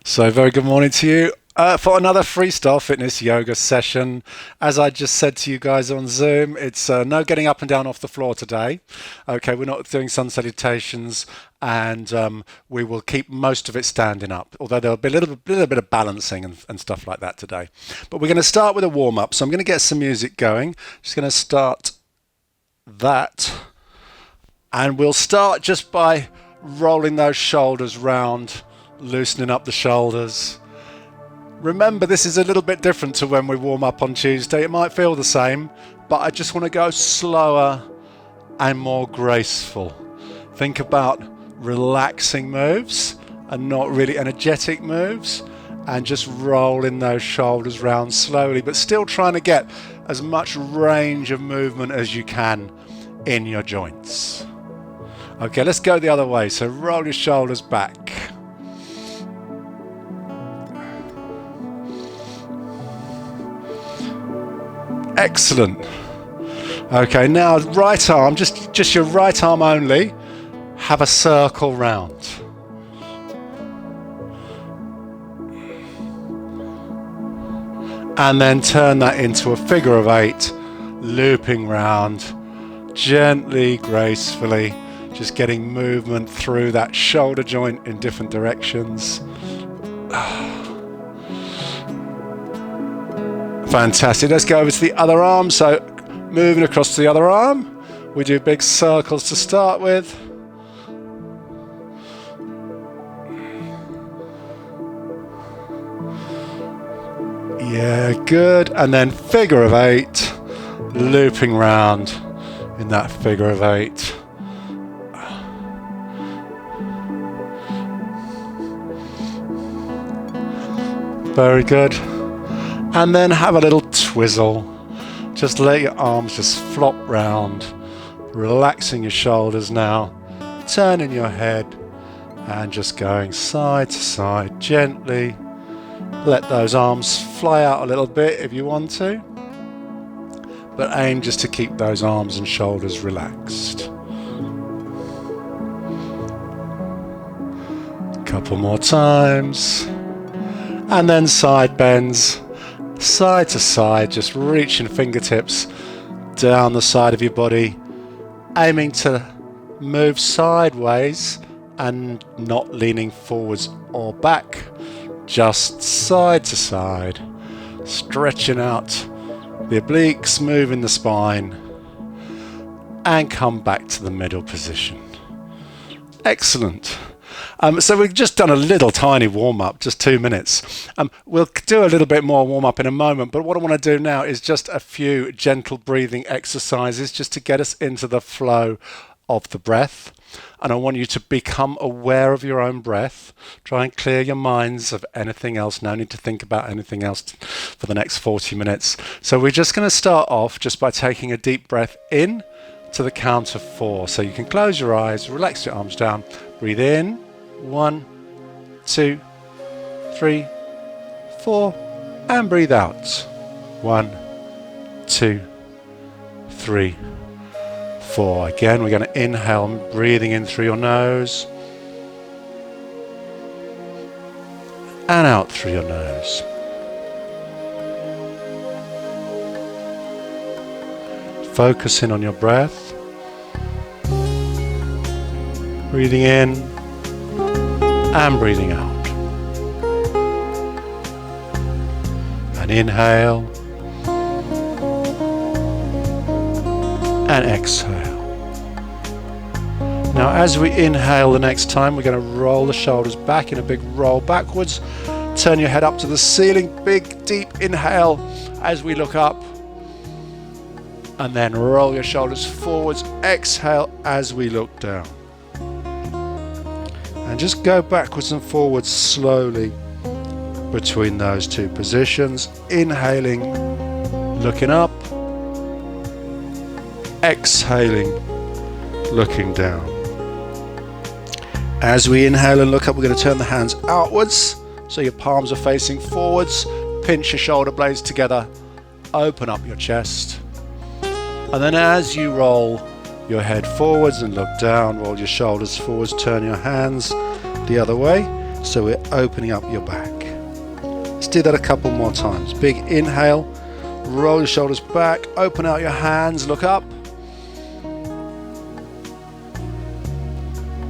So very good morning to you for another Freestyle Fitness Yoga session. As I just said to you guys on Zoom, it's no getting up and down off the floor today. Okay, we're not doing sun salutations, and we will keep most of it standing up, although there'll be a little bit of balancing and stuff like that today. But we're going to start with a warm-up, so I'm going to get some music going. Just going to start that, and we'll start just by rolling those shoulders round, loosening up the shoulders. Remember, this is a little bit different to when we warm up on Tuesday. It might feel the same, but I just want to go slower and more graceful. Think about relaxing moves and not really energetic moves, and just rolling those shoulders round slowly, but still trying to get as much range of movement as you can in your joints. Okay, let's go the other way. So roll your shoulders back. Excellent. Okay, now right arm, just your right arm only, have a circle round. And then turn that into a figure of 8, looping round, gently, gracefully, just getting movement through that shoulder joint in different directions. Fantastic. Let's go over to the other arm. So moving across to the other arm, we do big circles to start with. Yeah, good. And then figure of 8, looping round in that figure of 8. Very good. And then have a little twizzle. Just let your arms just flop round, relaxing your shoulders now, turning your head and just going side to side gently. Let those arms fly out a little bit if you want to, but aim just to keep those arms and shoulders relaxed. A couple more times. And then side bends. Side to side, just reaching fingertips down the side of your body, aiming to move sideways and not leaning forwards or back, just side to side, stretching out the obliques, moving the spine, and come back to the middle position. Excellent. So we've just done a little tiny warm-up, just 2 minutes. We'll do a little bit more warm-up in a moment, but what I want to do now is just a few gentle breathing exercises just to get us into the flow of the breath. And I want you to become aware of your own breath. Try and clear your minds of anything else. No need to think about anything else for the next 40 minutes. So we're just going to start off just by taking a deep breath in to the count of 4. So you can close your eyes, relax your arms down, breathe in. 1, 2, 3, 4, and breathe out. 1, 2, 3, 4. Again, we're going to inhale, breathing in through your nose and out through your nose. Focusing on your breath. Breathing in and breathing out. And inhale and exhale. Now as we inhale the next time, we're going to roll the shoulders back in a big roll backwards. Turn your head up to the ceiling, big deep inhale as we look up. And then roll your shoulders forwards, exhale as we look down. And just go backwards and forwards slowly between those two positions. Inhaling, looking up. Exhaling, looking down. As we inhale and look up, we're going to turn the hands outwards. So your palms are facing forwards. Pinch your shoulder blades together. Open up your chest. And then as you roll your head forwards and look down, roll your shoulders forwards, turn your hands the other way, So we're opening up your back. Let's do that a couple more times. Big inhale, roll your shoulders back, open out your hands, look up.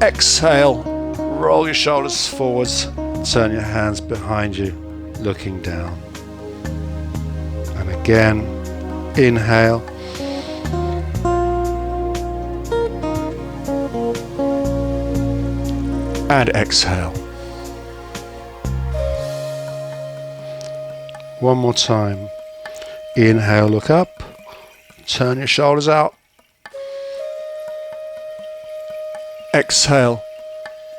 Exhale, roll your shoulders forwards, turn your hands behind you, looking down. And again, inhale. And exhale. One more time. Inhale, look up, turn your shoulders out. Exhale,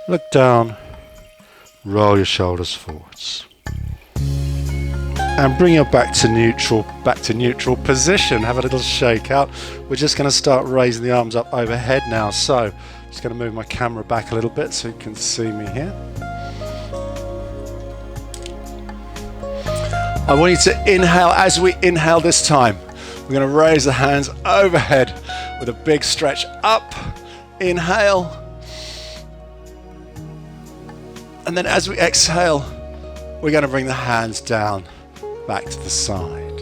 look down, roll your shoulders forwards. And bring your back to neutral position. Have a little shake out. We're just going to start raising the arms up overhead now. So, just going to move my camera back a little bit so you can see me here. I want you to inhale. As we inhale this time, we're going to raise the hands overhead with a big stretch up. Inhale. And then as we exhale, we're going to bring the hands down, back to the side.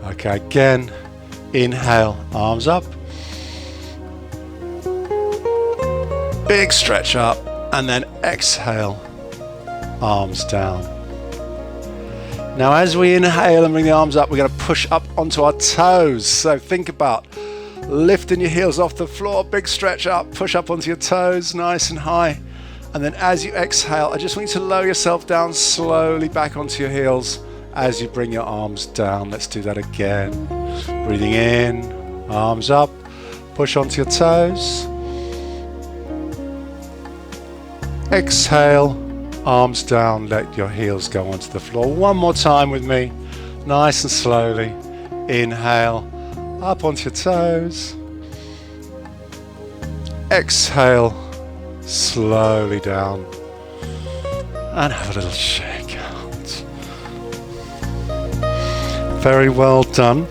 Okay, again, inhale, arms up. Big stretch up, and then exhale, arms down. Now as we inhale and bring the arms up, we're going to push up onto our toes. So think about lifting your heels off the floor, big stretch up, push up onto your toes, nice and high. And then as you exhale, I just want you to lower yourself down slowly back onto your heels as you bring your arms down. Let's do that again. Breathing in, arms up, push onto your toes. Exhale, arms down, let your heels go onto the floor. One more time with me, nice and slowly. Inhale, up onto your toes. Exhale, slowly down. And have a little shake out. Very well done.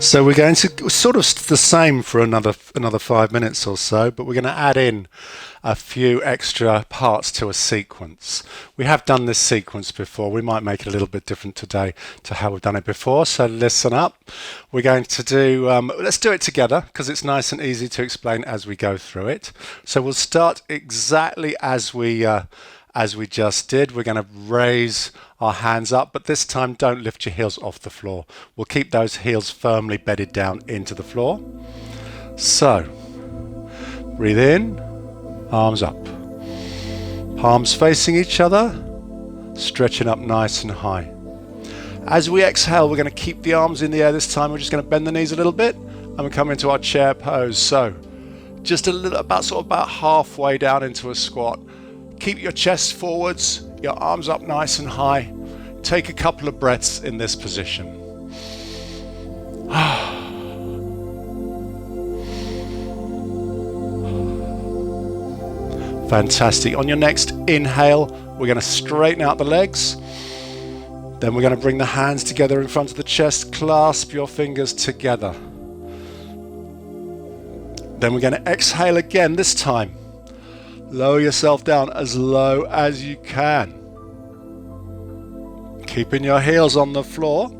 So we're going to sort of the same for another 5 minutes or so, but we're going to add in a few extra parts to a sequence. We have done this sequence before. We might make it a little bit different today to how we've done it before. So listen up. We're going to do, let's do it together because it's nice and easy to explain as we go through it. So we'll start exactly as we just did. We're going to raise our hands up, but this time don't lift your heels off the floor. We'll keep those heels firmly bedded down into the floor. So, breathe in, arms up. Palms facing each other, stretching up nice and high. As we exhale, we're going to keep the arms in the air this time. We're just going to bend the knees a little bit, and we come into our chair pose. So, just a little, about halfway down into a squat. Keep your chest forwards, your arms up nice and high. Take a couple of breaths in this position. Fantastic. On your next inhale, we're going to straighten out the legs. Then we're going to bring the hands together in front of the chest. Clasp your fingers together. Then we're going to exhale again this time. Lower yourself down as low as you can. Keeping your heels on the floor.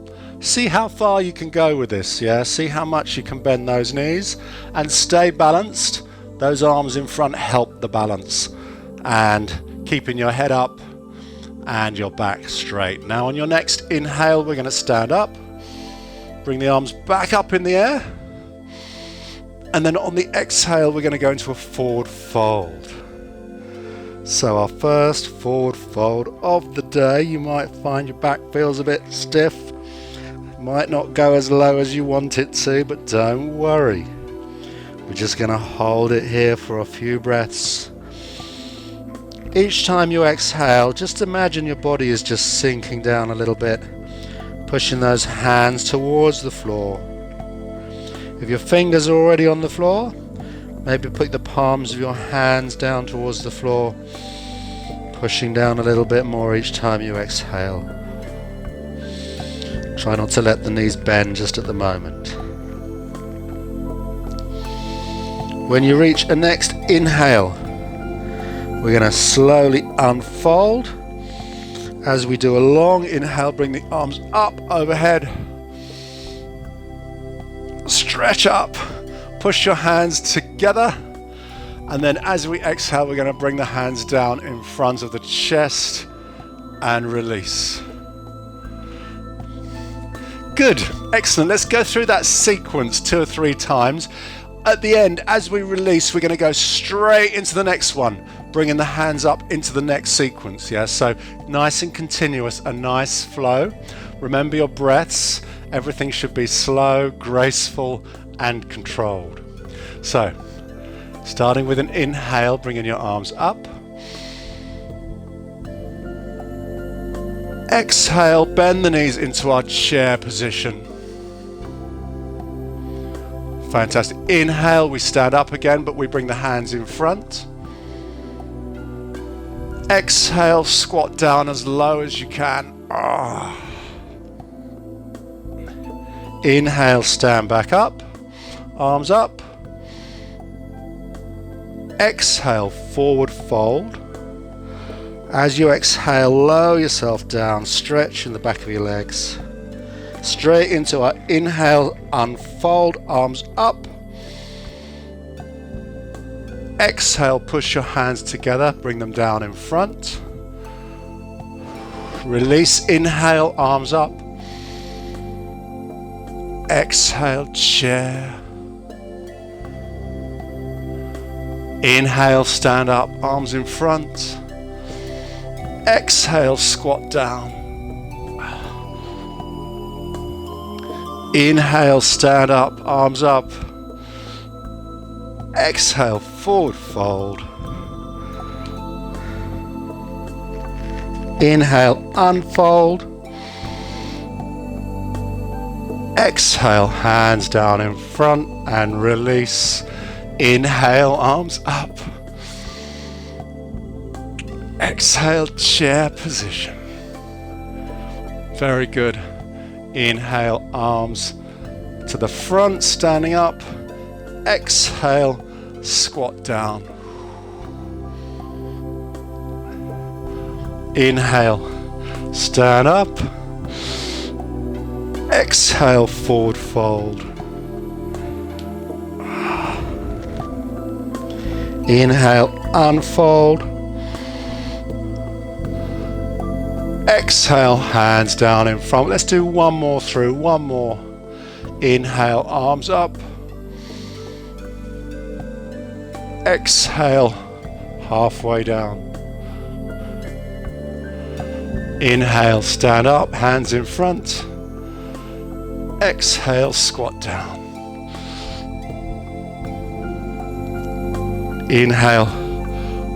See how far you can go with this, yeah? See how much you can bend those knees and stay balanced. Those arms in front help the balance. And keeping your head up and your back straight. Now on your next inhale, we're going to stand up. Bring the arms back up in the air. And then on the exhale, we're going to go into a forward fold. So our first forward fold of the day. You might find your back feels a bit stiff. Might not go as low as you want it to, but don't worry. We're just going to hold it here for a few breaths. Each time you exhale, just imagine your body is just sinking down a little bit, pushing those hands towards the floor. If your fingers are already on the floor, maybe put the palms of your hands down towards the floor, pushing down a little bit more each time you exhale. Try not to let the knees bend just at the moment. When you reach a next inhale, We're going to slowly unfold. As we do a long inhale, bring the arms up overhead. Stretch up. Push your hands together. And then as we exhale, we're going to bring the hands down in front of the chest and release. Good. Excellent. Let's go through that sequence 2 or 3 times. At the end, as we release, we're going to go straight into the next one, bringing the hands up into the next sequence. Yeah, so nice and continuous, a nice flow. Remember your breaths. Everything should be slow, graceful, and controlled. So, starting with an inhale, bringing your arms up. Exhale, bend the knees into our chair position. Fantastic. Inhale, we stand up again, but we bring the hands in front. Exhale, squat down as low as you can. Inhale, stand back up. Arms up. Exhale, forward fold. As you exhale, lower yourself down, stretch in the back of your legs. Straight into our inhale, unfold, arms up. Exhale, push your hands together, bring them down in front. Release, inhale, arms up. Exhale, chair. Inhale, stand up, arms in front. Exhale, squat down. Inhale, stand up, arms up. Exhale, forward fold. Inhale, unfold. Exhale, hands down in front and release. Inhale, arms up. Exhale, chair position. Very good. Inhale, arms to the front, standing up. Exhale, squat down. Inhale, stand up. Exhale, forward fold. Inhale, unfold. Exhale, hands down in front. Let's do one more through, one more. Inhale, arms up. Exhale, halfway down. Inhale, stand up, hands in front. Exhale, squat down. Inhale,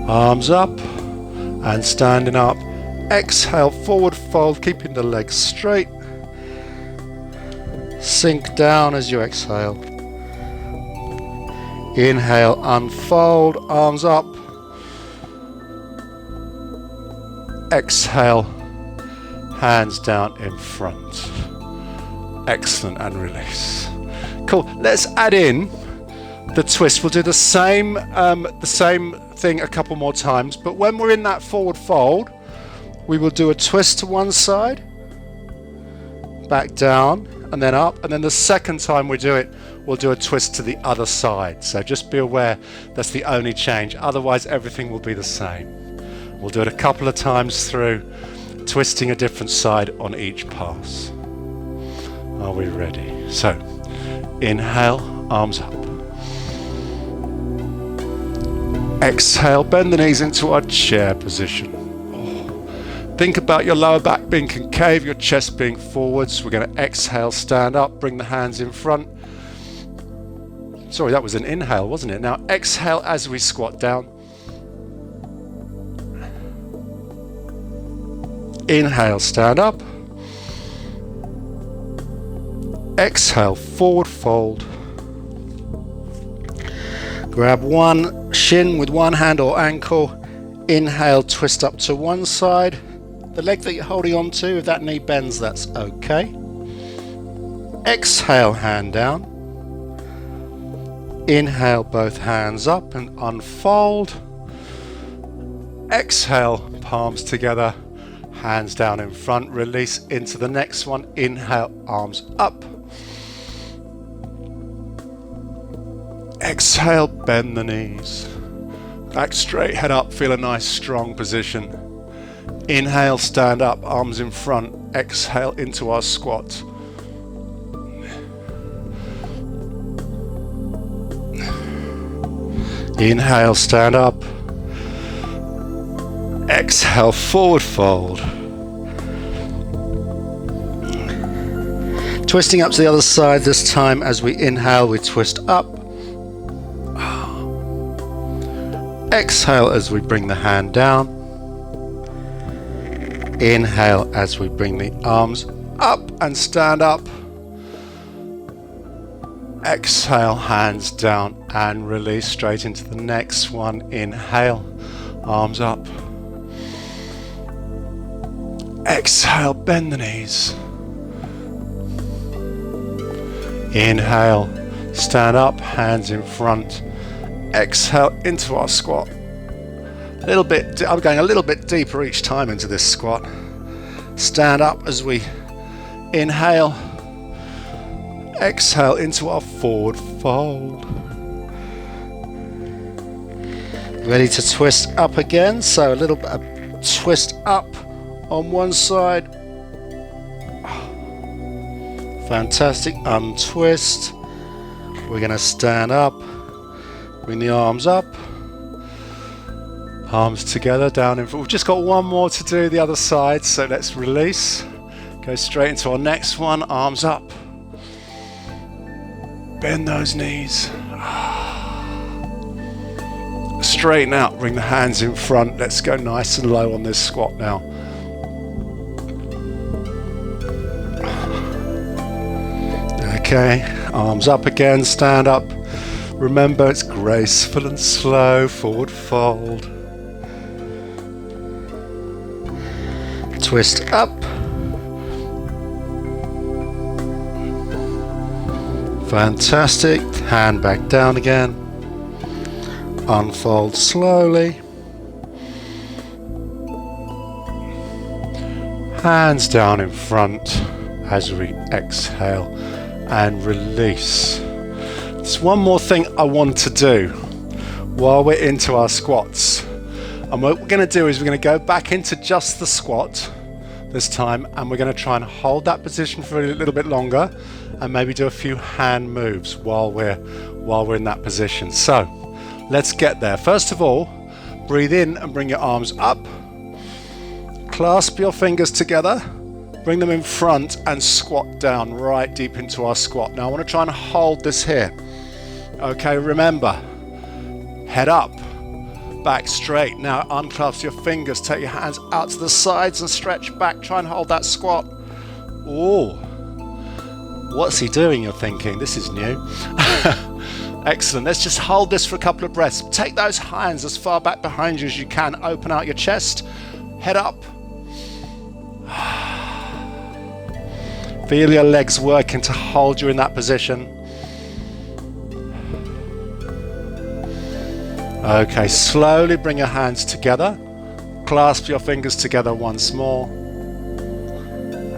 arms up and standing up. Exhale, forward fold, keeping the legs straight. Sink down as you exhale. Inhale, unfold, arms up. Exhale, hands down in front. Excellent, and release. Cool. Let's add in the twist. We'll do the same thing a couple more times, but when we're in that forward fold, we will do a twist to one side, back down, and then up, and then the second time we do it, we'll do a twist to the other side. So just be aware that's the only change. Otherwise, everything will be the same. We'll do it a couple of times through, twisting a different side on each pass. Are we ready? So, inhale, arms up. Exhale, bend the knees into our chair position. Think about your lower back being concave, your chest being forwards. We're going to exhale, stand up, bring the hands in front. Sorry, that was an inhale, wasn't it? Now exhale as we squat down. Inhale, stand up. Exhale, forward fold. Grab one shin with one hand or ankle. Inhale, twist up to one side. The leg that you're holding on to, if that knee bends, that's okay. Exhale, hand down. Inhale, both hands up and unfold. Exhale, palms together, hands down in front, release into the next one. Inhale, arms up. Exhale, bend the knees. Back straight, head up, feel a nice strong position. Inhale, stand up, arms in front. Exhale into our squat. Inhale, stand up. Exhale, forward fold. Twisting up to the other side this time. As we inhale, we twist up. Exhale as we bring the hand down. Inhale as we bring the arms up and stand up. Exhale, hands down and release straight into the next one. Inhale, arms up. Exhale, bend the knees. Inhale, stand up, hands in front. Exhale into our squat. I'm going a little bit deeper each time into this squat. Stand up as we inhale. Exhale into our forward fold. Ready to twist up again. So a little bit of twist up on one side. Fantastic. Untwist. We're going to stand up. Bring the arms up. Palms together, down in front. We've just got one more to do the other side, so let's release. Go straight into our next one. Arms up. Bend those knees. Straighten out. Bring the hands in front. Let's go nice and low on this squat now. Okay, arms up again. Stand up. Remember, it's graceful and slow. Forward fold. Twist up. Fantastic. Hand back down again. Unfold slowly. Hands down in front as we exhale and release. There's one more thing I want to do while we're into our squats. And what we're going to do is we're going to go back into just the squat this time, and we're going to try and hold that position for a little bit longer and maybe do a few hand moves while we're in that position. So let's get there. First of all, breathe in and bring your arms up. Clasp your fingers together. Bring them in front and squat down right deep into our squat. Now I want to try and hold this here. Okay, remember, head up, back straight. Now unclasp your fingers, take your hands out to the sides and stretch back. Try and hold that squat. Oh, what's he doing, you're thinking? This is new. Excellent. Let's just hold this for a couple of breaths. Take those hands as far back behind you as you can. Open out your chest, head up. Feel your legs working to hold you in that position. Okay, slowly bring your hands together. Clasp your fingers together once more.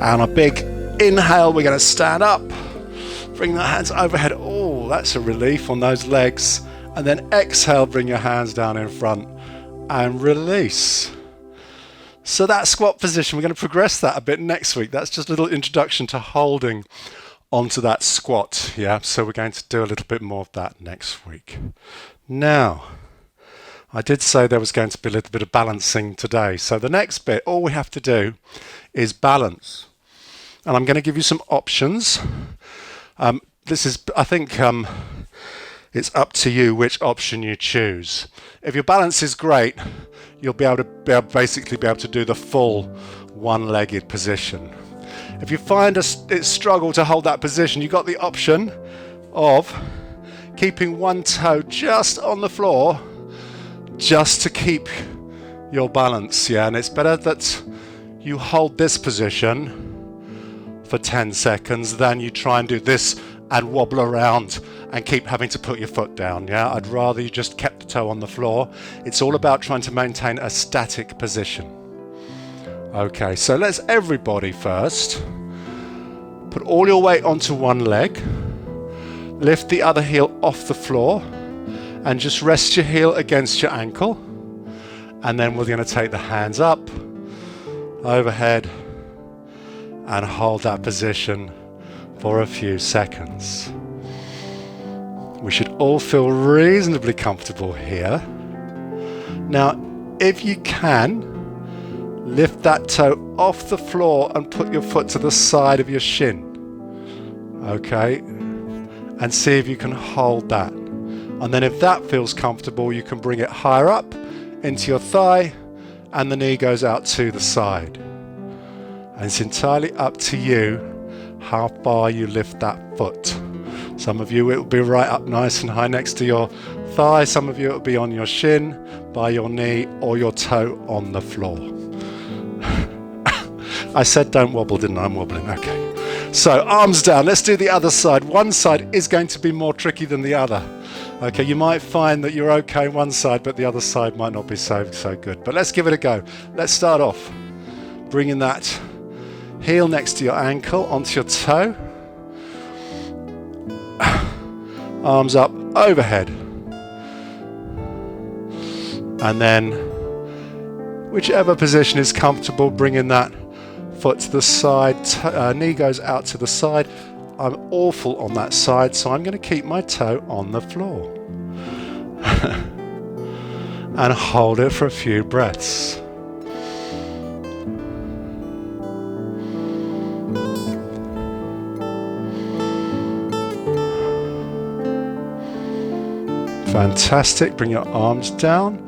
And a big inhale, we're going to stand up. Bring the hands overhead. Oh, that's a relief on those legs. And then exhale, bring your hands down in front and release. So that squat position, we're going to progress that a bit next week. That's just a little introduction to holding onto that squat. Yeah, so we're going to do a little bit more of that next week. Now, I did say there was going to be a little bit of balancing today. So the next bit, all we have to do is balance. And I'm going to give you some options. This is, I think, it's up to you which option you choose. If your balance is great, you'll basically be able to do the full one-legged position. If you find it struggle to hold that position, you've got the option of keeping one toe just on the floor, just to keep your balance. Yeah, and it's better that you hold this position for 10 seconds than you try and do this and wobble around and keep having to put your foot down. Yeah, I'd rather you just kept the toe on the floor. It's all about trying to maintain a static position. Okay, so let's everybody first put all your weight onto one leg, lift the other heel off the floor, and just rest your heel against your ankle. And then we're going to take the hands up, overhead, and hold that position for a few seconds. We should all feel reasonably comfortable here. Now, if you can, lift that toe off the floor and put your foot to the side of your shin. Okay? And see if you can hold that. And then if that feels comfortable, you can bring it higher up into your thigh and the knee goes out to the side. And it's entirely up to you how far you lift that foot. Some of you it will be right up nice and high next to your thigh. Some of you it will be on your shin, by your knee, or your toe on the floor. I said don't wobble, didn't I? I'm wobbling. Okay. So arms down. Let's do the other side. One side is going to be more tricky than the other. Okay, you might find that you're okay one side, but the other side might not be so good. But let's give it a go. Let's start off bringing that heel next to your ankle onto your toe. Arms up overhead. And then whichever position is comfortable, bringing that foot to the side, knee goes out to the side. I'm awful on that side, so I'm going to keep my toe on the floor. And hold it for a few breaths. Fantastic. Bring your arms down.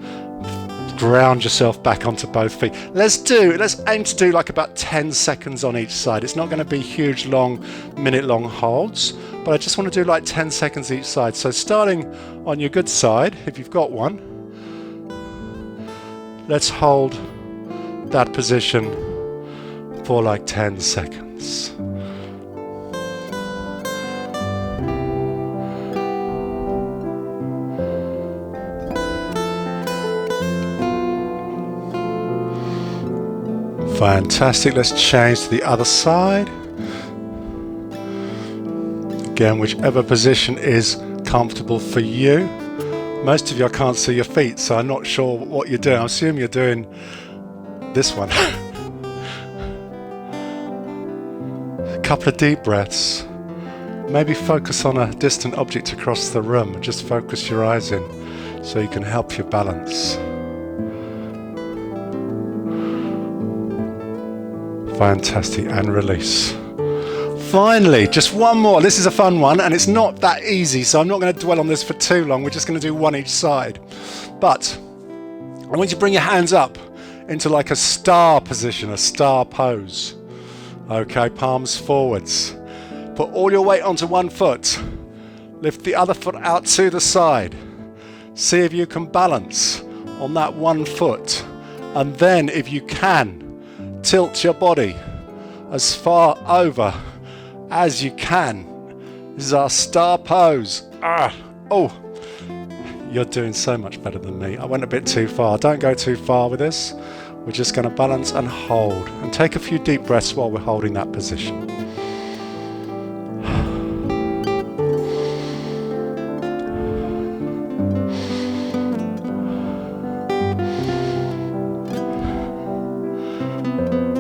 Ground yourself back onto both feet. Let's aim to do like about 10 seconds on each side. It's not going to be huge, long, minute-long holds, but I just want to do like 10 seconds each side. So starting on your good side, if you've got one, let's hold that position for like 10 seconds. Fantastic. Let's change to the other side. Again, whichever position is comfortable for you. Most of you, I can't see your feet, so I'm not sure what you're doing. I assume you're doing this one. A couple of deep breaths. Maybe focus on a distant object across the room. Just focus your eyes in so you can help your balance. Fantastic, and release. Finally, just one more. This is a fun one, and it's not that easy, so I'm not going to dwell on this for too long. We're just going to do one each side. But I want you to bring your hands up into like a star position, a star pose. Okay, palms forwards. Put all your weight onto one foot. Lift the other foot out to the side. See if you can balance on that one foot. And then, if you can, tilt your body as far over as you can. This is our star pose. Oh, you're doing so much better than me. I went a bit too far. Don't go too far with this. We're just going to balance and hold. And take a few deep breaths while we're holding that position.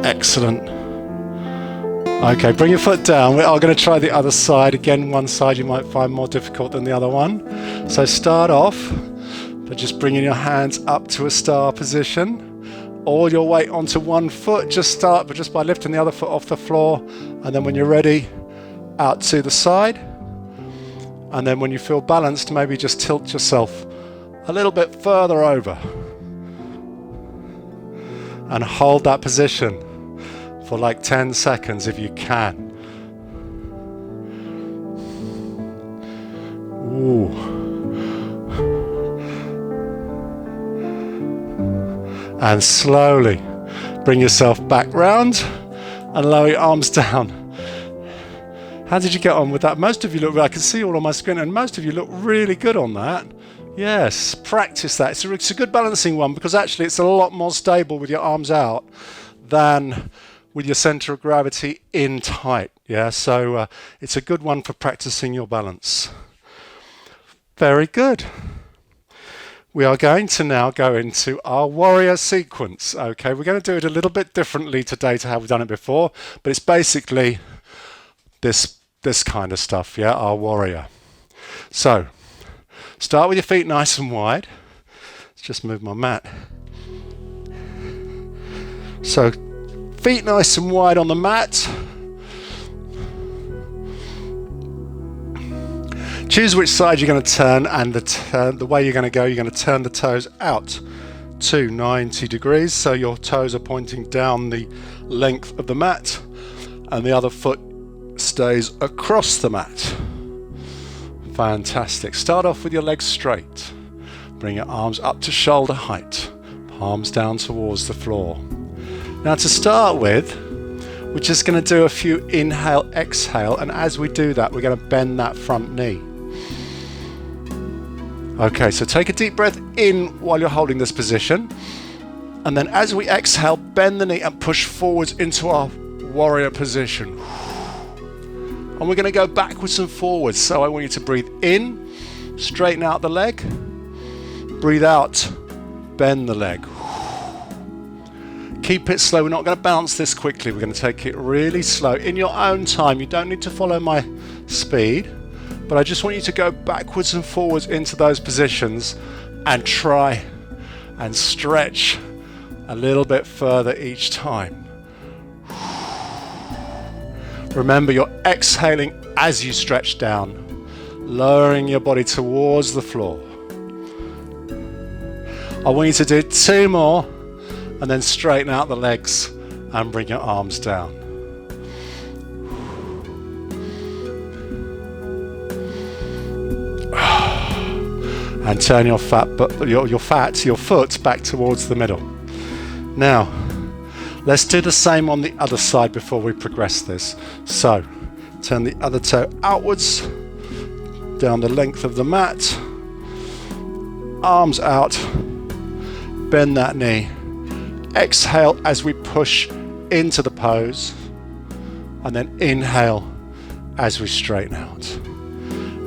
Excellent. Okay, bring your foot down. We are going to try the other side. Again, one side you might find more difficult than the other one. So start off by just bringing your hands up to a star position. All your weight onto one foot. Just start just by lifting the other foot off the floor. And then when you're ready, out to the side. And then when you feel balanced, maybe just tilt yourself a little bit further over. And hold that position for like 10 seconds if you can. Ooh. And slowly bring yourself back round and lower your arms down. How did you get on with that? Most of you look, I can see all on my screen, and most of you look really good on that. Yes, practice that. It's a good balancing one, because actually it's a lot more stable with your arms out than with your center of gravity in tight. Yeah, so it's a good one for practicing your balance. Very good. We are going to now go into our warrior sequence. Okay, we're going to do it a little bit differently today to how we've done it before, but it's basically this kind of stuff, yeah, our warrior. So, start with your feet nice and wide. Let's just move my mat. So, feet nice and wide on the mat. Choose which side you're going to turn, and the way you're going to go, you're going to turn the toes out to 90 degrees. So your toes are pointing down the length of the mat, and the other foot stays across the mat. Fantastic. Start off with your legs straight. Bring your arms up to shoulder height. Palms down towards the floor. Now to start with, we're just going to do a few inhale, exhale, and as we do that, we're going to bend that front knee. Okay, so take a deep breath in while you're holding this position, and then as we exhale, bend the knee and push forwards into our warrior position. And we're going to go backwards and forwards, so I want you to breathe in, straighten out the leg, breathe out, bend the leg. Keep it slow. We're not going to bounce this quickly. We're going to take it really slow in your own time. You don't need to follow my speed, but I just want you to go backwards and forwards into those positions and try and stretch a little bit further each time. Remember, you're exhaling as you stretch down, lowering your body towards the floor. I want you to do 2 more, and then straighten out the legs and bring your arms down. And turn your foot back towards the middle. Now, let's do the same on the other side before we progress this. So, turn the other toe outwards, down the length of the mat, arms out, bend that knee, exhale as we push into the pose, and then inhale as we straighten out.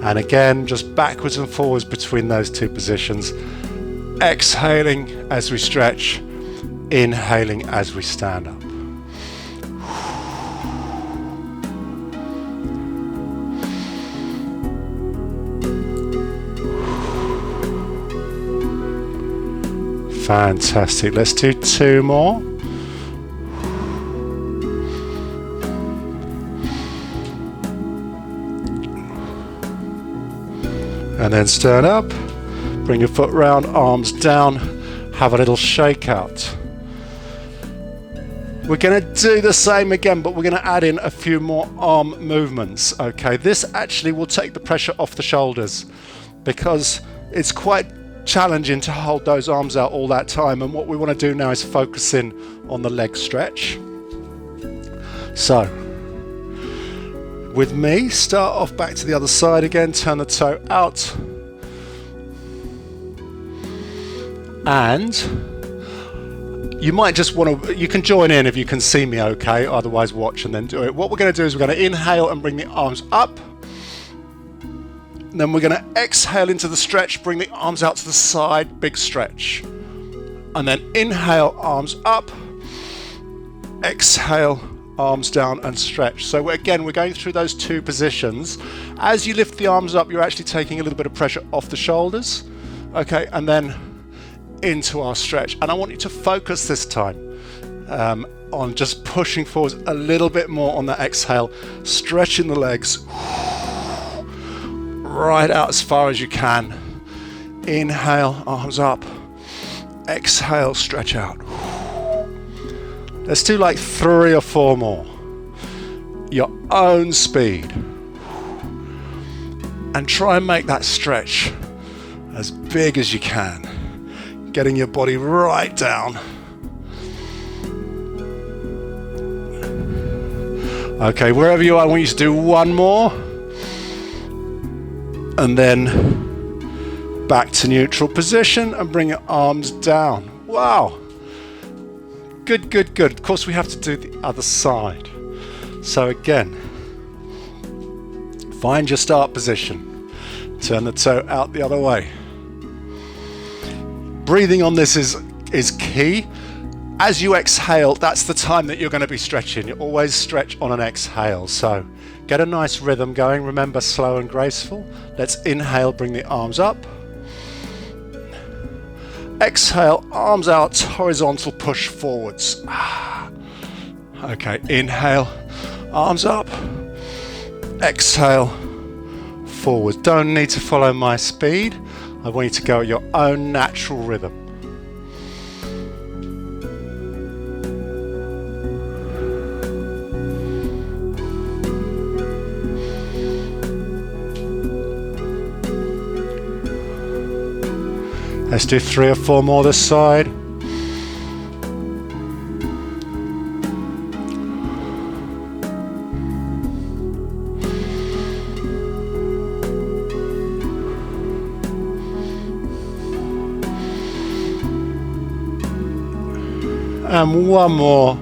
And again, just backwards and forwards between those 2 positions, exhaling as we stretch, inhaling as we stand up. Fantastic. Let's do 2 more. And then stand up, bring your foot round, arms down, have a little shake out. We're going to do the same again, but we're going to add in a few more arm movements. Okay, this actually will take the pressure off the shoulders, because it's quite challenging to hold those arms out all that time, and what we want to do now is focus in on the leg stretch. So, with me, start off back to the other side again, turn the toe out, and you might just want to, you can join in if you can see me okay, otherwise watch and then do it. What we're going to do is we're going to inhale and bring the arms up, and then we're going to exhale into the stretch, bring the arms out to the side, big stretch, and then inhale, arms up, exhale, arms down and stretch. So again, we're going through those 2 positions. As you lift the arms up, you're actually taking a little bit of pressure off the shoulders. Okay, and then into our stretch. And I want you to focus this time on just pushing forwards a little bit more on that exhale, stretching the legs right out as far as you can. Inhale, arms up. Exhale, stretch out. Let's do like 3 or 4 more. Your own speed. And try and make that stretch as big as you can. Getting your body right down. Okay, wherever you are, I want you to do one more. And then back to neutral position and bring your arms down. Wow. Good, good, good. Of course, we have to do the other side. So again, find your start position. Turn the toe out the other way. Breathing on this is key. As you exhale, that's the time that you're going to be stretching. You always stretch on an exhale. So get a nice rhythm going. Remember, slow and graceful. Let's inhale, bring the arms up. Exhale, arms out, horizontal push forwards. Okay, inhale, arms up. Exhale, forward. Don't need to follow my speed. I want you to go at your own natural rhythm. Let's do 3 or 4 more this side. And one more.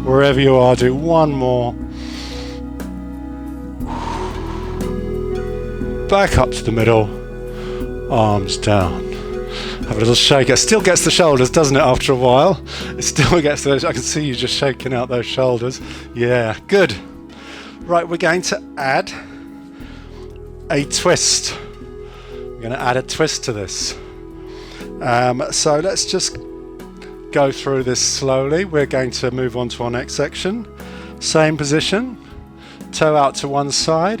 Wherever you are, do one more. Back up to the middle. Arms down. Have a little shake. It still gets the shoulders, doesn't it, after a while? It still gets those. I can see you just shaking out those shoulders. Yeah, good. Right, we're going to add a twist. We're going to add a twist to this. So let's just go through this slowly. We're going to move on to our next section. Same position. Toe out to one side.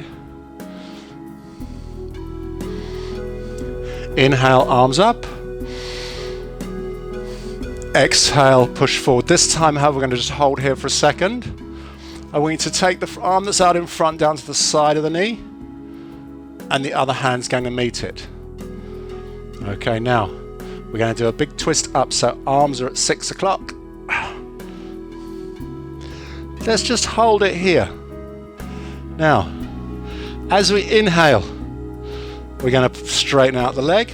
Inhale, arms up. Exhale, push forward. This time, however, we're going to just hold here for a second. I want you to take the arm that's out in front down to the side of the knee, and the other hand's going to meet it. Okay, now we're going to do a big twist up, so arms are at 6 o'clock. Let's just hold it here. Now, as we inhale, we're going to straighten out the leg.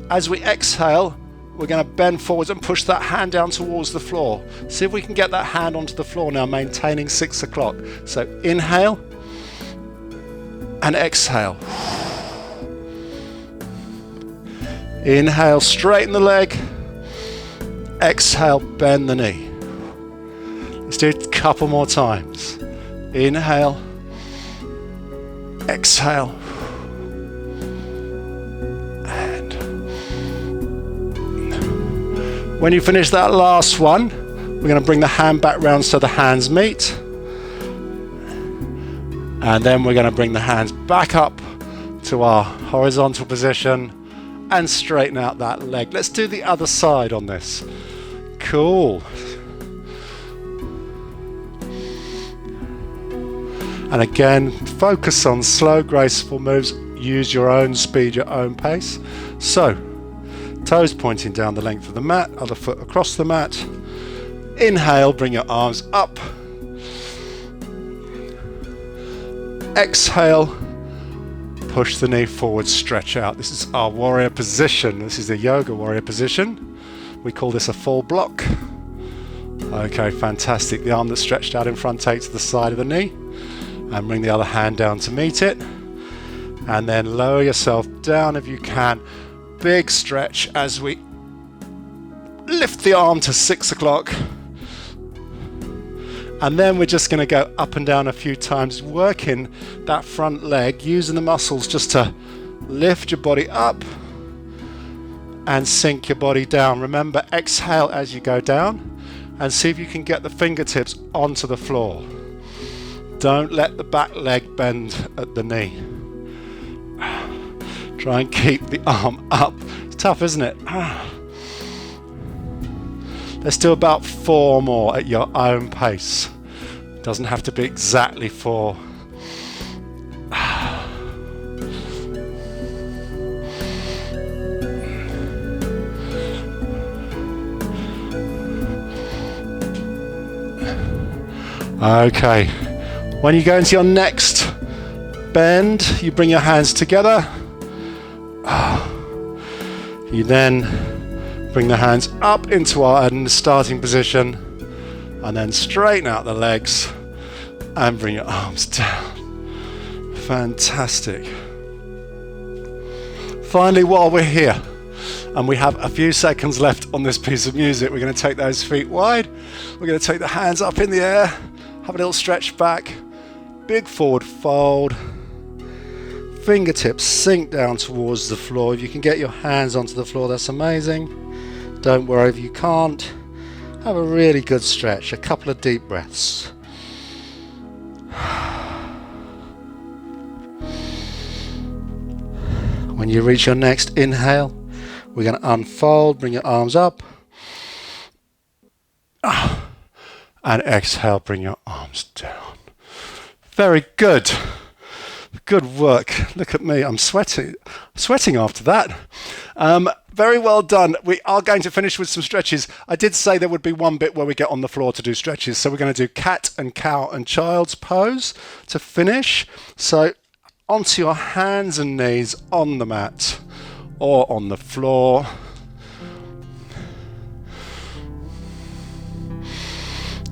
As we exhale, we're going to bend forwards and push that hand down towards the floor. See if we can get that hand onto the floor now, maintaining 6 o'clock. So inhale and exhale. Inhale, straighten the leg. Exhale, bend the knee. Let's do it a couple more times. Inhale, exhale. When you finish that last one, we're going to bring the hand back round so the hands meet. And then we're going to bring the hands back up to our horizontal position and straighten out that leg. Let's do the other side on this. Cool. And again, focus on slow, graceful moves. Use your own speed, your own pace. So, toes pointing down the length of the mat, other foot across the mat. Inhale, bring your arms up. Exhale, push the knee forward, stretch out. This is our warrior position. This is the yoga warrior position. We call this a full block. Okay, fantastic. The arm that's stretched out in front, take to the side of the knee and bring the other hand down to meet it. And then lower yourself down if you can. Big stretch as we lift the arm to 6 o'clock. And then we're just going to go up and down a few times, working that front leg, using the muscles just to lift your body up and sink your body down. Remember, exhale as you go down and see if you can get the fingertips onto the floor. Don't let the back leg bend at the knee. Try and keep the arm up. It's tough, isn't it? Let's do about 4 more at your own pace. Doesn't have to be exactly 4. Okay, When you go into your next bend, you bring your hands together. You then bring the hands up into our starting position and then straighten out the legs and bring your arms down. Fantastic. Finally, while we're here and we have a few seconds left on this piece of music, we're going to take those feet wide. We're going to take the hands up in the air, have a little stretch back, big forward fold. Fingertips sink down towards the floor. If you can get your hands onto the floor, that's amazing. Don't worry if you can't. Have a really good stretch, a couple of deep breaths. When you reach your next inhale, we're going to unfold, bring your arms up. And exhale, bring your arms down. Very good. Good work. Look at me. I'm sweating after that. Very well done. We are going to finish with some stretches. I did say there would be one bit where we get on the floor to do stretches. So we're going to do cat and cow and child's pose to finish. So onto your hands and knees on the mat or on the floor.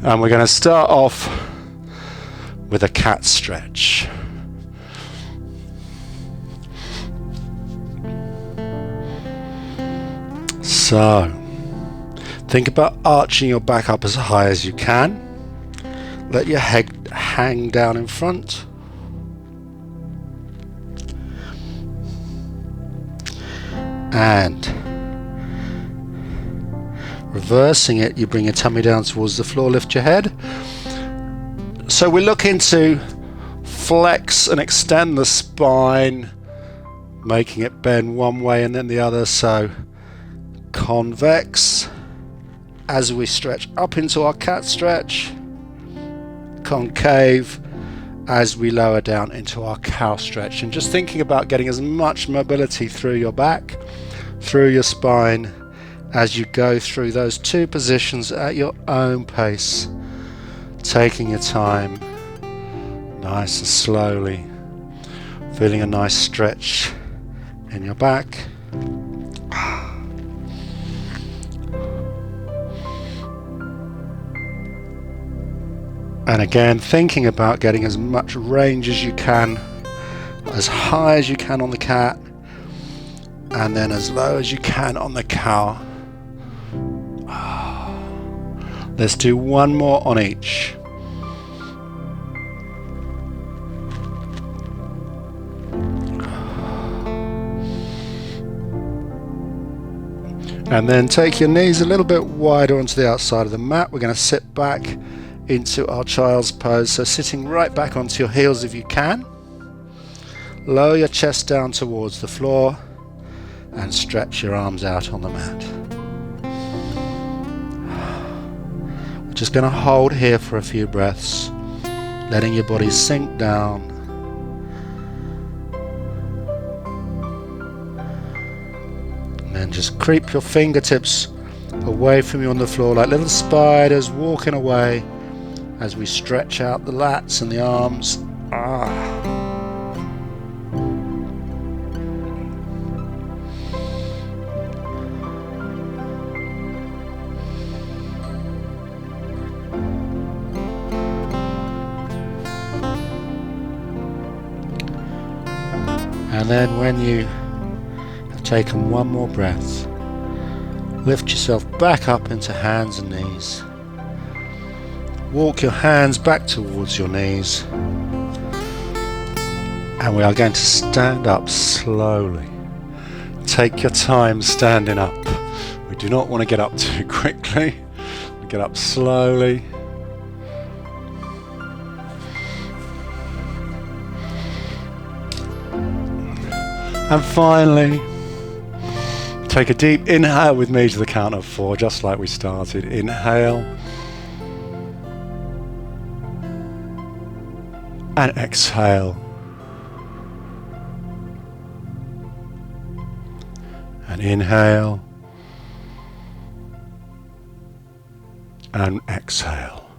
And we're going to start off with a cat stretch. So, think about arching your back up as high as you can. Let your head hang down in front. And reversing it, you bring your tummy down towards the floor, lift your head. So we're looking to flex and extend the spine, making it bend one way and then the other. So convex as we stretch up into our cat stretch, concave as we lower down into our cow stretch, and just thinking about getting as much mobility through your back, through your spine as you go through those two positions at your own pace, taking your time nice and slowly, feeling a nice stretch in your back. And again, thinking about getting as much range as you can, as high as you can on the cat, and then as low as you can on the cow. Let's do one more on each. And then take your knees a little bit wider onto the outside of the mat. We're going to sit back into our child's pose, so sitting right back onto your heels if you can. Lower your chest down towards the floor and stretch your arms out on the mat. We're just going to hold here for a few breaths, letting your body sink down. And then just creep your fingertips away from you on the floor like little spiders walking away as we stretch out the lats and the arms. And then when you have taken one more breath, lift yourself back up into hands and knees. Walk your hands back towards your knees. And we are going to stand up slowly. Take your time standing up. We do not want to get up too quickly. We get up slowly. And finally, take a deep inhale with me to the count of 4, just like we started. Inhale. And exhale. And inhale. And exhale.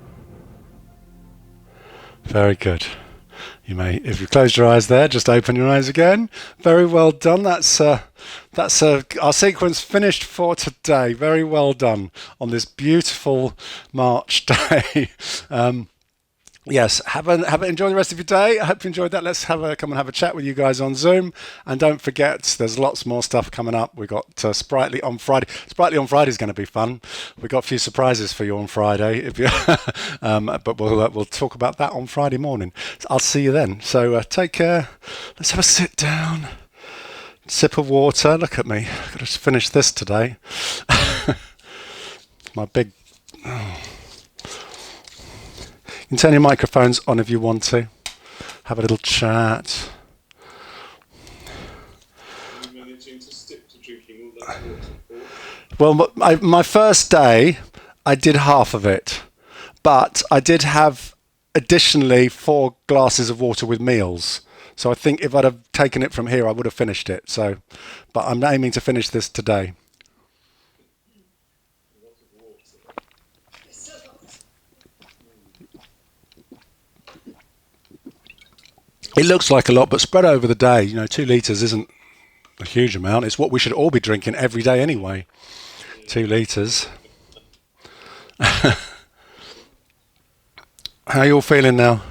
Very good. You may, if you close your eyes there, just open your eyes again. Very well done. That's our sequence finished for today. Very well done on this beautiful March day. Yes, enjoy the rest of your day. I hope you enjoyed that. Let's come and have a chat with you guys on Zoom. And don't forget, there's lots more stuff coming up. We've got Sprightly on Friday. Sprightly on Friday is going to be fun. We've got a few surprises for you on Friday. If you, but we'll talk about that on Friday morning. I'll see you then. So take care. Let's have a sit down. Sip of water. Look at me. I've got to finish this today. My big... Oh. You can turn your microphones on if you want to. Have a little chat. Are you managing to stick to drinking all that water? Well, my first day, I did half of it. But I did have additionally 4 glasses of water with meals. So I think if I'd have taken it from here, I would have finished it. But I'm aiming to finish this today. It looks like a lot, but spread over the day, 2 litres isn't a huge amount. It's what we should all be drinking every day anyway. 2 litres. How are you all feeling now?